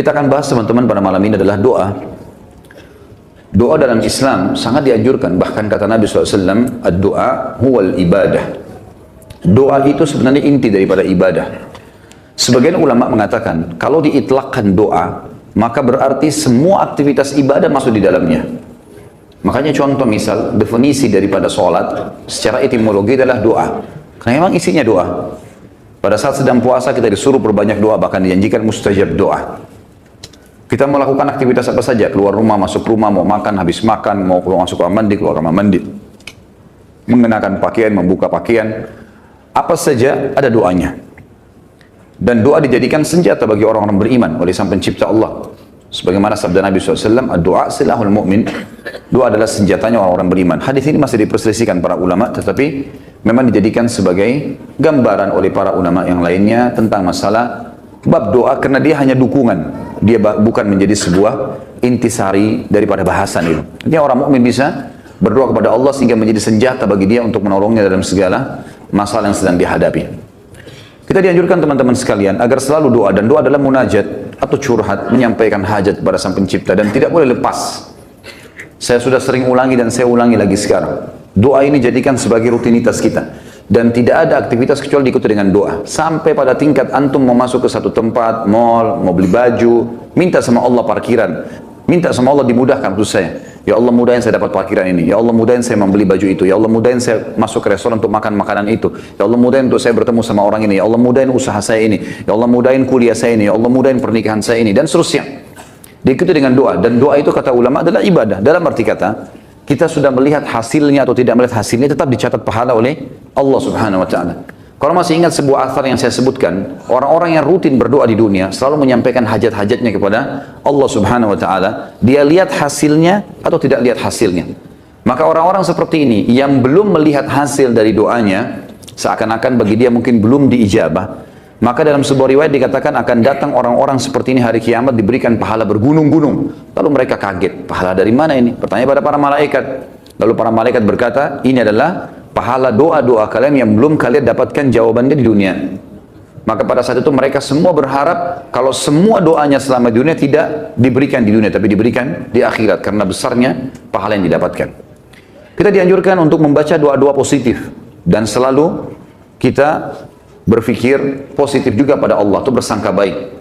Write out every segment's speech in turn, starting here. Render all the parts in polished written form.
Kita akan bahas teman-teman pada malam ini adalah doa. Doa dalam Islam sangat dianjurkan. Bahkan kata Nabi SAW, ad-doa huwal ibadah. Doa itu sebenarnya inti daripada ibadah. Sebagian ulama mengatakan, kalau diitlakkan doa, maka berarti semua aktivitas ibadah masuk di dalamnya. Makanya contoh misal, definisi daripada sholat, secara etimologi adalah doa. Karena memang isinya doa. Pada saat sedang puasa kita disuruh berbanyak doa, bahkan dijanjikan mustajab doa. Kita melakukan aktivitas apa saja, keluar rumah, masuk rumah, mau makan, habis makan, mau keluar masuk kamar mandi, keluar kamar mandi. Mengenakan pakaian, membuka pakaian, apa saja ada doanya. Dan doa dijadikan senjata bagi orang-orang beriman oleh Sang Pencipta Allah. Sebagaimana sabda Nabi SAW, doa silahul mu'min. Doa adalah senjatanya orang-orang beriman. Hadis ini masih diperselisihkan para ulama, tetapi memang dijadikan sebagai gambaran oleh para ulama yang lainnya tentang masalah bab doa, karena dia hanya dukungan. Dia bukan menjadi sebuah intisari daripada bahasan itu. Artinya orang mukmin bisa berdoa kepada Allah sehingga menjadi senjata bagi dia untuk menolongnya dalam segala masalah yang sedang dihadapi. Kita dianjurkan teman-teman sekalian agar selalu doa, dan doa adalah munajat atau curhat, menyampaikan hajat kepada Sang Pencipta, dan tidak boleh lepas. Saya sudah sering ulangi dan saya ulangi lagi sekarang. Doa ini jadikan sebagai rutinitas kita. Dan tidak ada aktivitas kecuali diikuti dengan doa. Sampai pada tingkat antum mau masuk ke satu tempat, mall, mau beli baju, minta sama Allah parkiran. Minta sama Allah dimudahkan untuk saya. Ya Allah mudahin saya dapat parkiran ini. Ya Allah mudahin saya membeli baju itu. Ya Allah mudahin saya masuk ke restoran untuk makan makanan itu. Ya Allah mudahin untuk saya bertemu sama orang ini. Ya Allah mudahin usaha saya ini. Ya Allah mudahin kuliah saya ini. Ya Allah mudahin pernikahan saya ini. Dan seterusnya. Diikuti dengan doa. Dan doa itu kata ulama adalah ibadah. Dalam arti kata, kita sudah melihat hasilnya atau tidak melihat hasilnya, tetap dicatat pahala oleh Allah Subhanahu wa Ta'ala. Kalau masih ingat sebuah athar yang saya sebutkan, orang-orang yang rutin berdoa di dunia selalu menyampaikan hajat-hajatnya kepada Allah Subhanahu wa Ta'ala. Dia lihat hasilnya atau tidak lihat hasilnya. Maka orang-orang seperti ini yang belum melihat hasil dari doanya, seakan-akan bagi dia mungkin belum diijabah. Maka dalam sebuah riwayat dikatakan akan datang orang-orang seperti ini hari kiamat diberikan pahala bergunung-gunung. Lalu mereka kaget, pahala dari mana ini? Bertanya pada para malaikat. Lalu para malaikat berkata, ini adalah pahala doa-doa kalian yang belum kalian dapatkan jawabannya di dunia. Maka pada saat itu mereka semua berharap kalau semua doanya selama di dunia tidak diberikan di dunia, tapi diberikan di akhirat, karena besarnya pahala yang didapatkan. Kita dianjurkan untuk membaca doa-doa positif, dan selalu kita berpikir positif juga pada Allah, itu bersangka baik.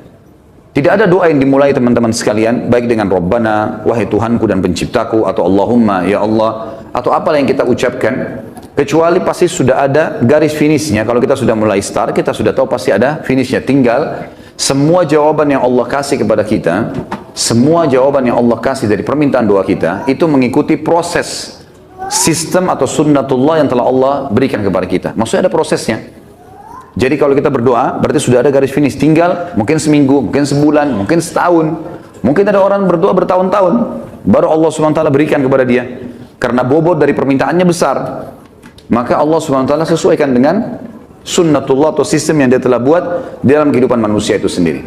Tidak ada doa yang dimulai teman-teman sekalian baik dengan Rabbana, wahai Tuhanku dan penciptaku, atau Allahumma, ya Allah, atau apalah yang kita ucapkan, kecuali pasti sudah ada garis finishnya. Kalau kita sudah mulai start, kita sudah tahu pasti ada finishnya. Tinggal semua jawaban yang Allah kasih kepada kita, semua jawaban yang Allah kasih dari permintaan doa kita, itu mengikuti proses sistem atau sunnatullah yang telah Allah berikan kepada kita. Maksudnya ada prosesnya. Jadi kalau kita berdoa, berarti sudah ada garis finish. Tinggal mungkin seminggu, mungkin sebulan, mungkin setahun. Mungkin ada orang berdoa bertahun-tahun, baru Allah SWT berikan kepada dia. Karena bobot dari permintaannya besar. Maka Allah SWT sesuaikan dengan sunnatullah atau sistem yang dia telah buat dalam kehidupan manusia itu sendiri.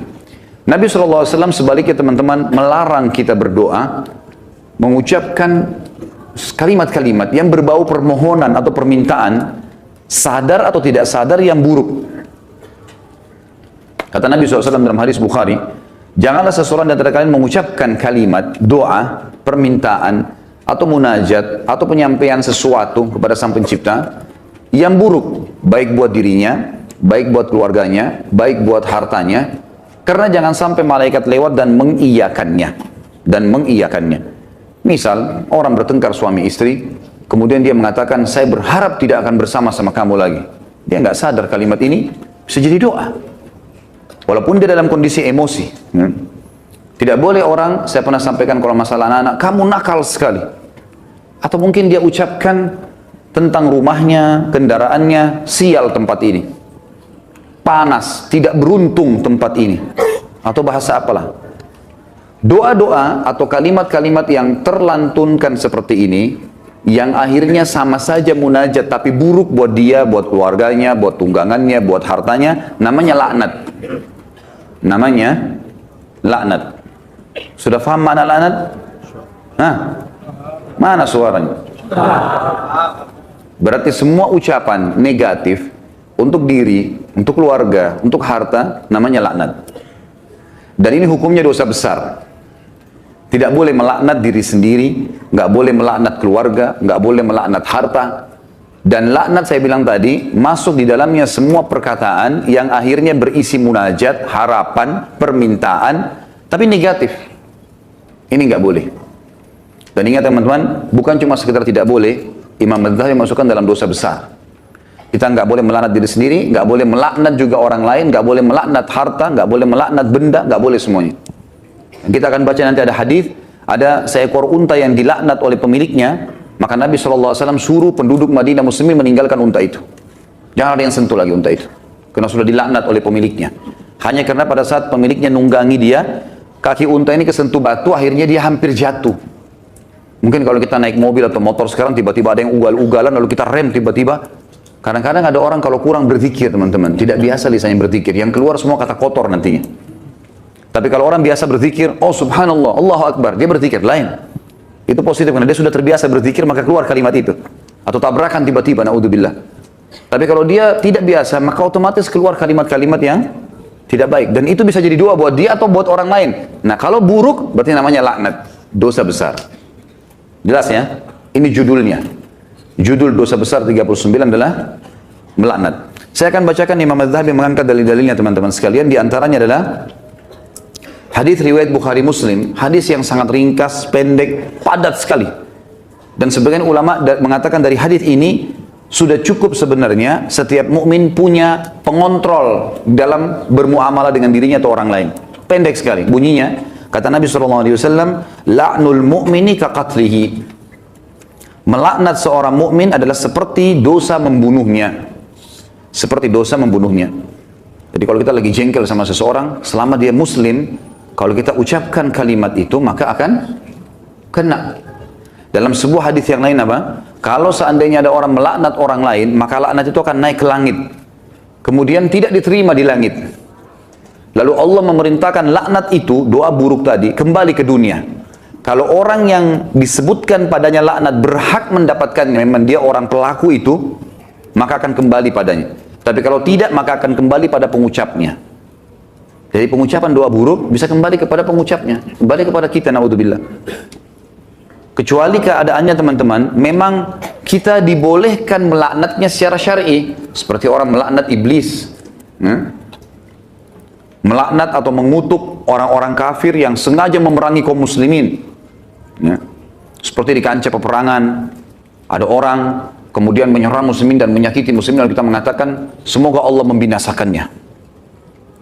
Nabi SAW sebaliknya teman-teman melarang kita berdoa, mengucapkan kalimat-kalimat yang berbau permohonan atau permintaan, sadar atau tidak sadar, yang buruk. Kata Nabi SAW dalam hadis Bukhari, janganlah seseorang di antara kalian mengucapkan kalimat doa, permintaan, atau munajat, atau penyampaian sesuatu kepada Sang Pencipta yang buruk, baik buat dirinya, baik buat keluarganya, baik buat hartanya, karena jangan sampai malaikat lewat dan mengiyakannya. Misal, orang bertengkar suami istri, kemudian dia mengatakan, saya berharap tidak akan bersama-sama kamu lagi. Dia nggak sadar kalimat ini bisa jadi doa. Walaupun dia dalam kondisi emosi. Tidak boleh orang, saya pernah sampaikan kalau masalah anak-anak, kamu nakal sekali. Atau mungkin dia ucapkan tentang rumahnya, kendaraannya, sial tempat ini. Panas, tidak beruntung tempat ini. Atau bahasa apalah. Doa-doa atau kalimat-kalimat yang terlantunkan seperti ini, yang akhirnya sama saja munajat tapi buruk buat dia, buat keluarganya, buat tunggangannya, buat hartanya, namanya laknat. Namanya laknat. Sudah paham mana laknat? Hah? Mana suaranya? Berarti semua ucapan negatif untuk diri, untuk keluarga, untuk harta, namanya laknat. Dan ini hukumnya dosa besar. Tidak boleh melaknat diri sendiri, nggak boleh melaknat keluarga, nggak boleh melaknat harta. Dan laknat saya bilang tadi, masuk di dalamnya semua perkataan yang akhirnya berisi munajat, harapan, permintaan, tapi negatif. Ini nggak boleh. Dan ingat teman-teman, bukan cuma sekedar tidak boleh, Imam Madzhabi masukkan dalam dosa besar. Kita nggak boleh melaknat diri sendiri, nggak boleh melaknat juga orang lain, nggak boleh melaknat harta, nggak boleh melaknat benda, nggak boleh semuanya. Kita akan baca nanti ada hadis, ada seekor unta yang dilaknat oleh pemiliknya, maka Nabi SAW suruh penduduk Madinah muslimin meninggalkan unta itu. Jangan ada yang sentuh lagi unta itu, karena sudah dilaknat oleh pemiliknya. Hanya karena pada saat pemiliknya nunggangi dia, kaki unta ini kesentuh batu, akhirnya dia hampir jatuh. Mungkin kalau kita naik mobil atau motor sekarang tiba-tiba ada yang ugal-ugalan lalu kita rem tiba-tiba. Kadang-kadang ada orang kalau kurang berzikir teman-teman, tidak biasa lisannya berzikir, yang keluar semua kata kotor nantinya. Tapi kalau orang biasa berzikir, oh subhanallah, Allahu Akbar, dia berzikir lain. Itu positif karena dia sudah terbiasa berzikir maka keluar kalimat itu. Atau tabrakan tiba-tiba, naudzubillah. Tapi kalau dia tidak biasa maka otomatis keluar kalimat-kalimat yang tidak baik. Dan itu bisa jadi doa buat dia atau buat orang lain. Nah kalau buruk berarti namanya laknat, dosa besar. Jelas ya? Ini judulnya. Judul dosa besar 39 adalah melaknat. Saya akan bacakan Imam Madzhabi mengangkat dalil-dalilnya teman-teman sekalian. Di antaranya adalah hadis riwayat Bukhari Muslim. Hadis yang sangat ringkas, pendek, padat sekali. Dan sebagian ulama mengatakan dari hadis ini sudah cukup sebenarnya setiap mukmin punya pengontrol dalam bermuamalah dengan dirinya atau orang lain. Pendek sekali bunyinya. Kata Nabi SAW, la'nul mu'mini kaqatlihi. Melaknat seorang mukmin adalah seperti dosa membunuhnya. Seperti dosa membunuhnya. Jadi kalau kita lagi jengkel sama seseorang, selama dia muslim, kalau kita ucapkan kalimat itu, maka akan kena. Dalam sebuah hadis yang lain apa? Kalau seandainya ada orang melaknat orang lain, maka laknat itu akan naik ke langit. Kemudian tidak diterima di langit. Lalu Allah memerintahkan laknat itu, doa buruk tadi, kembali ke dunia. Kalau orang yang disebutkan padanya laknat berhak mendapatkannya, memang dia orang pelaku itu, maka akan kembali padanya. Tapi kalau tidak, maka akan kembali pada pengucapnya. Jadi pengucapan doa buruk bisa kembali kepada pengucapnya, kembali kepada kita, naudzubillah. Kecuali keadaannya teman-teman, memang kita dibolehkan melaknatnya secara syar'i, seperti orang melaknat iblis. Melaknat atau mengutuk orang-orang kafir yang sengaja memerangi kaum muslimin. Ya. Seperti di kancah peperangan, ada orang kemudian menyerang muslimin dan menyakiti muslimin, lalu kita mengatakan semoga Allah membinasakannya.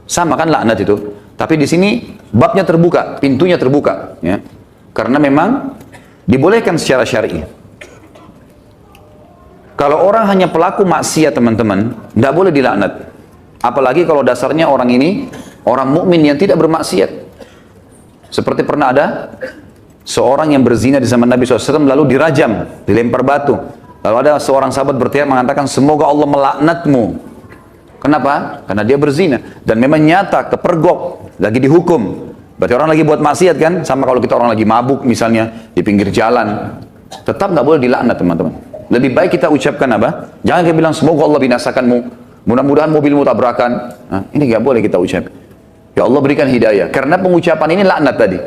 Sama kan laknat itu. Tapi di sini babnya terbuka, pintunya terbuka, ya. Karena memang dibolehkan secara syar'i. Kalau orang hanya pelaku maksiat teman-teman, tidak boleh dilaknat. Apalagi kalau dasarnya orang ini orang mukmin yang tidak bermaksiat. Seperti pernah ada seorang yang berzina di zaman Nabi SAW lalu dirajam, dilempar batu. Lalu ada seorang sahabat berteriak mengatakan semoga Allah melaknatmu. Kenapa? Karena dia berzina. Dan memang nyata, kepergok, lagi dihukum. Berarti orang lagi buat maksiat kan? Sama kalau kita orang lagi mabuk misalnya di pinggir jalan. Tetap nggak boleh dilaknat teman-teman. Lebih baik kita ucapkan apa? Jangan kita bilang semoga Allah binasakanmu. Mudah-mudahan mobilmu tabrakan. Nah, ini nggak boleh kita ucap. Ya Allah berikan hidayah. Karena pengucapan ini laknat tadi.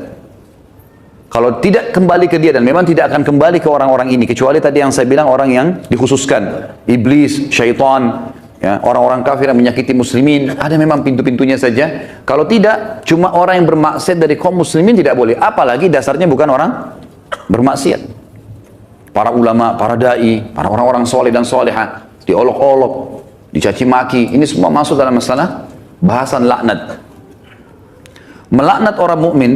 Kalau tidak kembali ke dia dan memang tidak akan kembali ke orang-orang ini. Kecuali tadi yang saya bilang orang yang dikhususkan. Iblis, syaitan, ya, orang-orang kafir yang menyakiti muslimin. Ada memang pintu-pintunya saja. Kalau tidak, cuma orang yang bermaksiat dari kaum muslimin tidak boleh. Apalagi dasarnya bukan orang bermaksiat. Para ulama, para da'i, para orang-orang soleh dan soleha. Diolok-olok, dicaci maki. Ini semua masuk dalam masalah bahasan laknat. Melaknat orang mukmin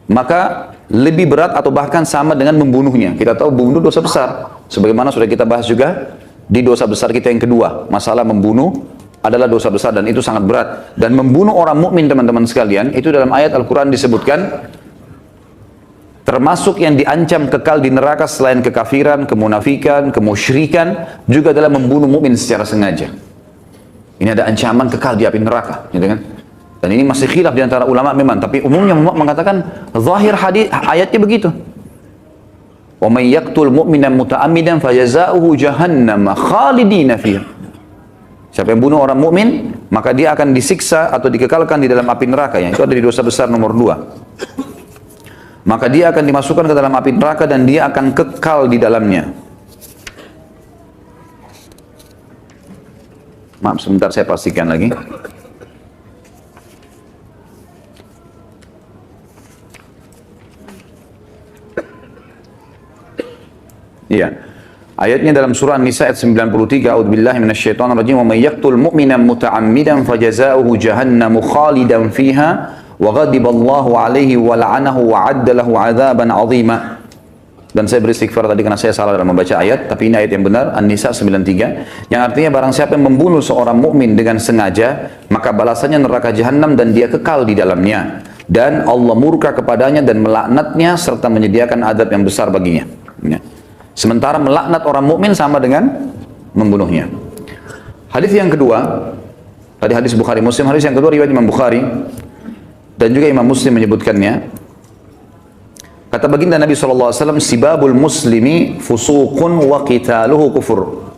maka lebih berat atau bahkan sama dengan membunuhnya. Kita tahu membunuh dosa besar. Sebagaimana sudah kita bahas juga di dosa besar kita yang kedua. Masalah membunuh adalah dosa besar dan itu sangat berat. Dan membunuh orang mukmin teman-teman sekalian, itu dalam ayat Al-Quran disebutkan termasuk yang diancam kekal di neraka selain kekafiran, kemunafikan, kemusyrikan, juga adalah membunuh mukmin secara sengaja. Ini ada ancaman kekal di api neraka, gitu kan? Dan ini masih khilaf di antara ulama memang, tapi umumnya mengatakan zahir hadis ayatnya begitu. Wa may yaqtul mu'mina muta'ammidan fajazaohu jahannam khalidina fiha. Siapa yang bunuh orang mukmin maka dia akan disiksa atau dikekalkan di dalam api neraka, yang itu adalah dosa besar nomor 2. Maka dia akan dimasukkan ke dalam api neraka dan dia akan kekal di dalamnya. Maaf, sebentar saya pastikan lagi. Iya. Ayatnya dalam surah An-Nisa ayat 93, A'udzubillahi minasyaitonir rajim, wa may yaqtul mu'mina muta'ammidan fajazaohu jahannamu khalidan fiha wa ghadiballahu 'alaihi wa la'anahu wa 'adda lahu 'adzaban 'azima. Dan saya beristighfar tadi karena saya salah dalam membaca ayat, tapi ini ayat yang benar, An-Nisa 93, yang artinya barang siapa yang membunuh seorang mukmin dengan sengaja, maka balasannya neraka jahanam dan dia kekal di dalamnya. Dan Allah murka kepadanya dan melaknatnya serta menyediakan adab yang besar baginya. Ya. Sementara melaknat orang mukmin sama dengan membunuhnya. Hadis yang kedua, tadi hadis Bukhari Muslim, hadis yang kedua riwayat Imam Bukhari dan juga Imam Muslim menyebutkannya. Kata baginda Nabi SAW, sibabul muslimi fusuqun wa qitaluhu kufur.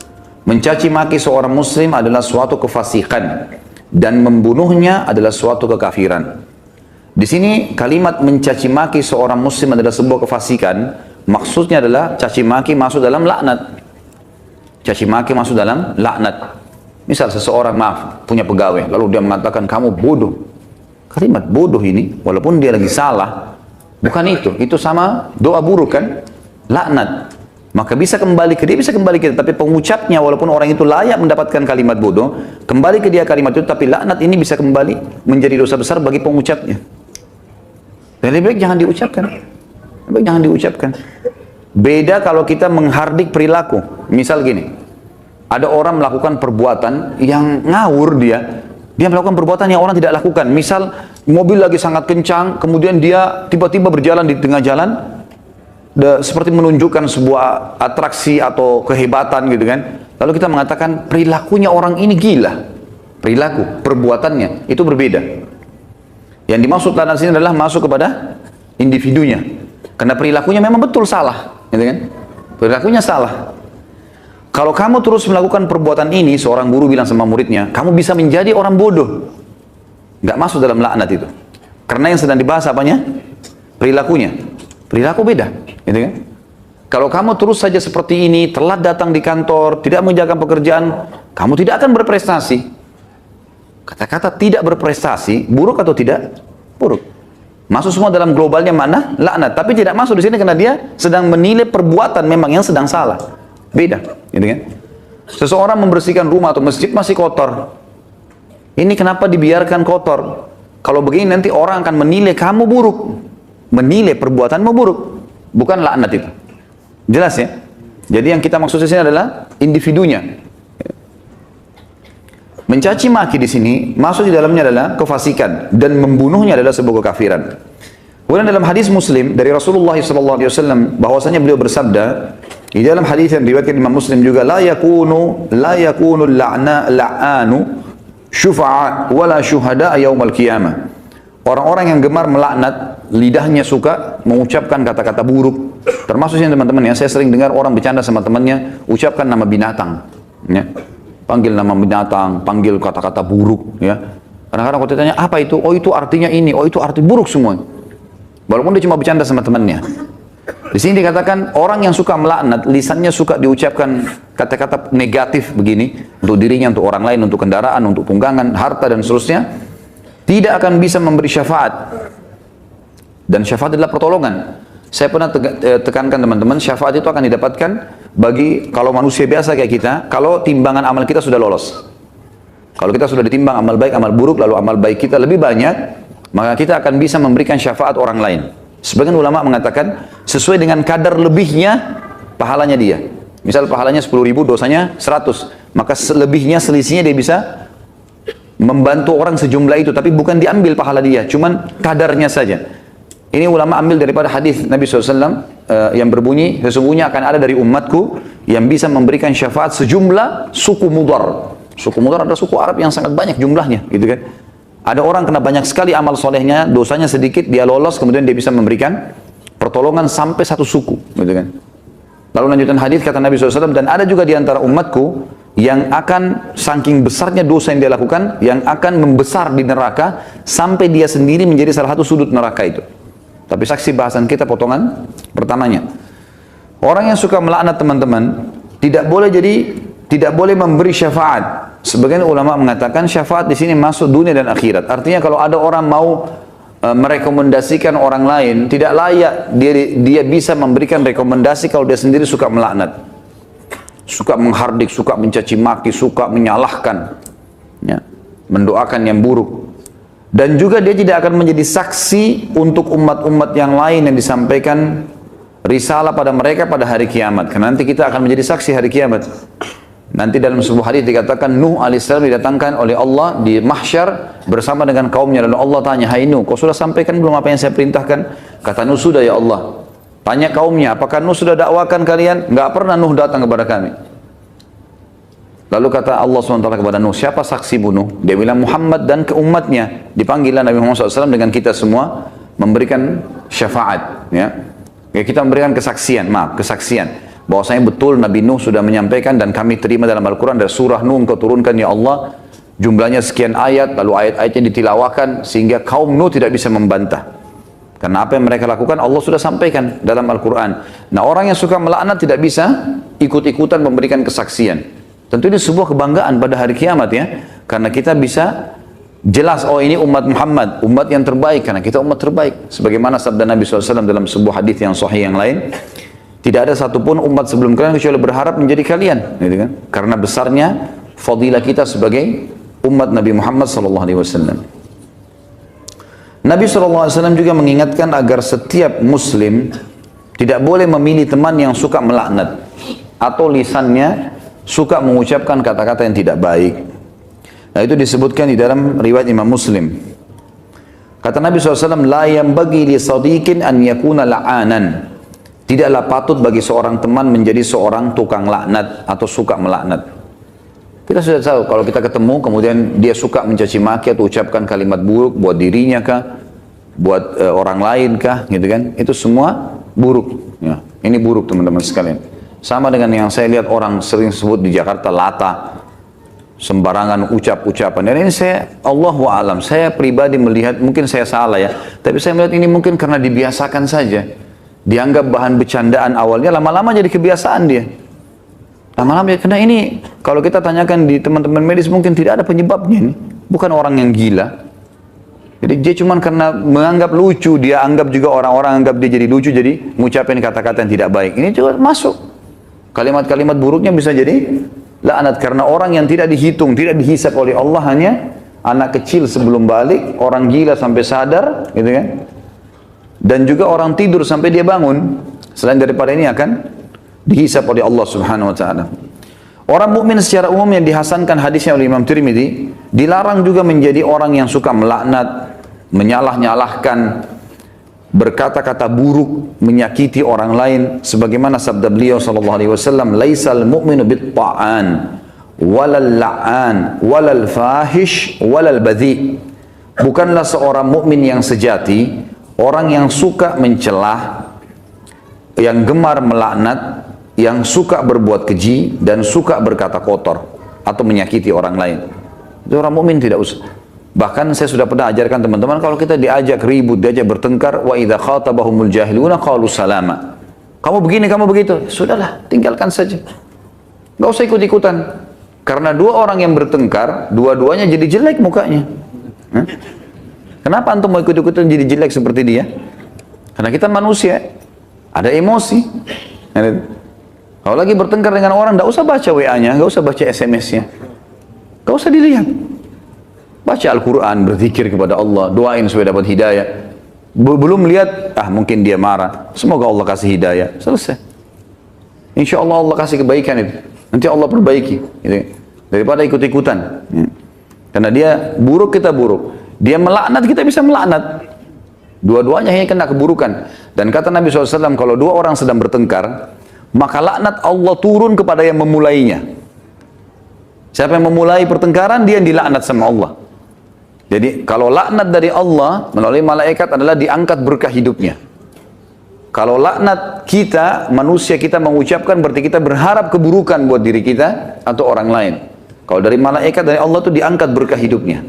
Mencaci maki seorang muslim adalah suatu kefasikan dan membunuhnya adalah suatu kekafiran. Di sini kalimat mencaci maki seorang muslim adalah sebuah kefasikan. Maksudnya adalah caci maki masuk dalam laknat. Caci maki masuk dalam laknat. Misal seseorang punya pegawai, lalu dia mengatakan kamu bodoh. Kalimat bodoh ini, walaupun dia lagi salah, bukan itu sama doa buruk kan? Laknat. Maka bisa kembali ke dia, bisa kembali ke dia. Tapi pengucapnya, walaupun orang itu layak mendapatkan kalimat bodoh, kembali ke dia kalimat itu, tapi laknat ini bisa kembali menjadi dosa besar bagi pengucapnya. Dan lebih baik jangan diucapkan. Baik, jangan diucapkan. Beda kalau kita menghardik perilaku. Misal gini, ada orang melakukan perbuatan yang ngawur dia melakukan perbuatan yang orang tidak lakukan. Misal mobil lagi sangat kencang, kemudian dia tiba-tiba berjalan di tengah jalan, seperti menunjukkan sebuah atraksi atau kehebatan gitu kan. Lalu kita mengatakan perilakunya orang ini gila. Perilaku, perbuatannya itu berbeda. Yang dimaksud tanah sini adalah masuk kepada individunya. Karena perilakunya memang betul salah, gitu kan? Perilakunya salah. Kalau kamu terus melakukan perbuatan ini, seorang guru bilang sama muridnya, kamu bisa menjadi orang bodoh. Nggak masuk dalam laknat itu. Karena yang sedang dibahas apanya? Perilakunya. Perilaku beda, gitu kan? Kalau kamu terus saja seperti ini, telat datang di kantor, tidak menjaga pekerjaan, kamu tidak akan berprestasi. Kata-kata tidak berprestasi, buruk atau tidak? Buruk. Masuk semua dalam globalnya mana? Laknat. Tapi tidak masuk di sini karena dia sedang menilai perbuatan memang yang sedang salah. Beda, gitu kan? Seseorang membersihkan rumah atau masjid masih kotor. Ini kenapa dibiarkan kotor? Kalau begini nanti orang akan menilai kamu buruk. Menilai perbuatanmu buruk. Bukan laknat itu. Jelas ya? Jadi yang kita maksud di sini adalah individunya. Mencaci maki di sini masuk di dalamnya adalah kefasikan dan membunuhnya adalah sebuah kekafiran. Kemudian dalam hadis Muslim dari Rasulullah SAW bahwasanya beliau bersabda di dalam hadis yang diriwayatkan Imam Muslim juga, la yakunu la'anu syufa'a wala syuhada yaumil qiyamah. Orang-orang yang gemar melaknat, lidahnya suka mengucapkan kata-kata buruk. Termasuk yang teman-teman ya, saya sering dengar orang bercanda sama temannya, ucapkan nama binatang, ya. Panggil nama binatang, panggil kata-kata buruk, ya. Kadang-kadang kalau ditanya apa itu, oh itu artinya ini, oh itu arti buruk semua. Walaupun dia cuma bercanda sama temannya. Di sini dikatakan orang yang suka melaknat, lisannya suka diucapkan kata-kata negatif begini untuk dirinya, untuk orang lain, untuk kendaraan, untuk tunggangan, harta dan seterusnya, tidak akan bisa memberi syafaat. Dan syafaat adalah pertolongan. Saya pernah tekankan teman-teman, syafaat itu akan didapatkan bagi kalau manusia biasa kayak kita, kalau timbangan amal kita sudah lolos. Kalau kita sudah ditimbang amal baik, amal buruk, lalu amal baik kita lebih banyak, maka kita akan bisa memberikan syafaat orang lain. Sebagian ulama mengatakan sesuai dengan kadar lebihnya pahalanya dia. Misal pahalanya 10.000, dosanya 100, maka selebihnya, selisihnya dia bisa membantu orang sejumlah itu, tapi bukan diambil pahala dia, cuman kadarnya saja. Ini ulama ambil daripada hadis Nabi SAW yang berbunyi, sesungguhnya akan ada dari umatku yang bisa memberikan syafaat sejumlah suku Mudar. Suku Mudar adalah suku Arab yang sangat banyak jumlahnya, gitu kan? Ada orang kena banyak sekali amal solehnya, dosanya sedikit, dia lolos, kemudian dia bisa memberikan pertolongan sampai satu suku, gitu kan? Lalu lanjutan hadis kata Nabi SAW, dan ada juga di antara umatku yang akan saking besarnya dosa yang dia lakukan, yang akan membesar di neraka sampai dia sendiri menjadi salah satu sudut neraka itu. Tapi saksi bahasan kita potongan pertamanya. Orang yang suka melaknat teman-teman tidak boleh memberi syafaat. Sebagian ulama mengatakan syafaat di sini masuk dunia dan akhirat. Artinya kalau ada orang mau merekomendasikan orang lain, tidak layak dia bisa memberikan rekomendasi kalau dia sendiri suka melaknat, suka menghardik, suka mencaci maki, suka menyalahkan, ya, mendoakan yang buruk. Dan juga dia tidak akan menjadi saksi untuk umat-umat yang lain yang disampaikan risalah pada mereka pada hari kiamat. Karena nanti kita akan menjadi saksi hari kiamat. Nanti dalam sebuah hadis dikatakan Nuh alaihissalam didatangkan oleh Allah di mahsyar bersama dengan kaumnya. Lalu Allah tanya, hai Nuh, kau sudah sampaikan belum apa yang saya perintahkan? Kata Nuh, sudah ya Allah. Tanya kaumnya, apakah Nuh sudah dakwakan kalian? Enggak pernah Nuh datang kepada kami. Lalu kata Allah SWT kepada Nuh, siapa saksimu Nuh? Dia bilang Muhammad dan ke umatnya. Dipanggillah Nabi Muhammad SAW dengan kita semua memberikan syafaat. Ya, kita memberikan kesaksian, kesaksian. Bahwasanya betul Nabi Nuh sudah menyampaikan dan kami terima dalam Al-Quran dari surah Nuh engkau turunkan ya Allah. Jumlahnya sekian ayat, lalu ayat-ayatnya ditilawakan sehingga kaum Nuh tidak bisa membantah. Karena apa yang mereka lakukan Allah sudah sampaikan dalam Al-Quran. Nah, orang yang suka melaknat tidak bisa ikut-ikutan memberikan kesaksian. Tentu ini sebuah kebanggaan pada hari kiamat ya. Karena kita bisa jelas, oh ini umat Muhammad, umat yang terbaik karena kita umat terbaik. Sebagaimana sabda Nabi SAW dalam sebuah hadis yang sahih yang lain, tidak ada satupun umat sebelum kalian kecuali berharap menjadi kalian, gitu kan? Karena besarnya fadilah kita sebagai umat Nabi Muhammad SAW. Nabi SAW juga mengingatkan agar setiap Muslim tidak boleh memilih teman yang suka melaknat atau lisannya suka mengucapkan kata-kata yang tidak baik. Nah, itu disebutkan di dalam riwayat Imam Muslim. Kata Nabi SAW, la yanbaghi li sadiqin an yakuna la'anan. Tidaklah patut bagi seorang teman menjadi seorang tukang laknat atau suka melaknat. Kita sudah tahu kalau kita ketemu kemudian dia suka mencaci maki atau ucapkan kalimat buruk buat dirinya kah, buat orang lain kah, gitu kan? Itu semua buruk. Ya, ini buruk teman-teman sekalian. Sama dengan yang saya lihat orang sering sebut di Jakarta lata, sembarangan ucap-ucapan. Dan ini saya, Allahu a'lam, saya pribadi melihat, mungkin saya salah ya, tapi saya melihat ini mungkin karena dibiasakan saja. Dianggap bahan bercandaan awalnya, lama-lama jadi kebiasaan dia. Lama-lama, karena ini kalau kita tanyakan di teman-teman medis mungkin tidak ada penyebabnya ini. Bukan orang yang gila. Jadi dia cuma karena menganggap lucu, dia anggap juga orang-orang anggap dia jadi lucu, jadi mengucapkan kata-kata yang tidak baik. Ini juga masuk. Kalimat-kalimat buruknya bisa jadi laknat karena orang yang tidak dihitung, tidak dihisap oleh Allah, hanya anak kecil sebelum balik, orang gila sampai sadar, gitu kan? Dan juga orang tidur sampai dia bangun. Selain daripada ini akan dihisap oleh Allah Subhanahu wa taala. Orang mukmin secara umum yang dihasankan hadisnya oleh Imam Tirmidzi, dilarang juga menjadi orang yang suka melaknat, menyalah-nyalahkan, berkata-kata buruk, menyakiti orang lain, sebagaimana sabda beliau sallallahu alaihi wasallam, laisal mu'minu bit-ta'an walal la'an walal fahish walal badhi. Bukanlah seorang mukmin yang sejati orang yang suka mencelah, yang gemar melaknat, yang suka berbuat keji dan suka berkata kotor atau menyakiti orang lain. Itu orang mukmin tidak usah. Bahkan saya sudah pernah ajarkan teman-teman, kalau kita diajak ribut, diajak bertengkar, wa idza khatabahumul jahiluna qalu salama. Kamu begini, kamu begitu. Sudahlah, tinggalkan saja. Enggak usah ikut-ikutan. Karena dua orang yang bertengkar, dua-duanya jadi jelek mukanya. Kenapa antum mau ikut-ikutan jadi jelek seperti dia? Karena kita manusia, ada emosi. Kalau lagi bertengkar dengan orang, tidak usah baca WA-nya, tidak usah baca SMS-nya, tidak usah dilihat. Baca Al-Quran, berzikir kepada Allah, doain supaya dapat hidayah. Belum lihat, mungkin dia marah. Semoga Allah kasih hidayah. Selesai. Insya Allah Allah kasih kebaikan itu. Nanti Allah perbaiki. Gitu. Daripada ikut-ikutan. Karena dia buruk, kita buruk. Dia melaknat, kita bisa melaknat. Dua-duanya hanya kena keburukan. Dan kata Nabi SAW, kalau dua orang sedang bertengkar, maka laknat Allah turun kepada yang memulainya. Siapa yang memulai pertengkaran, dia yang dilaknat sama Allah. Jadi kalau laknat dari Allah melalui malaikat adalah diangkat berkah hidupnya. Kalau laknat kita, manusia kita mengucapkan berarti kita berharap keburukan buat diri kita atau orang lain. Kalau dari malaikat, dari Allah itu diangkat berkah hidupnya.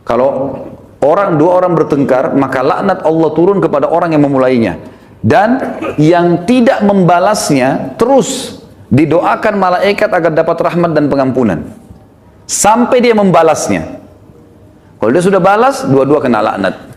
Kalau dua orang bertengkar, maka laknat Allah turun kepada orang yang memulainya. Dan yang tidak membalasnya terus didoakan malaikat agar dapat rahmat dan pengampunan. Sampai dia membalasnya. Kalau dia sudah balas, dua-dua kena laknat.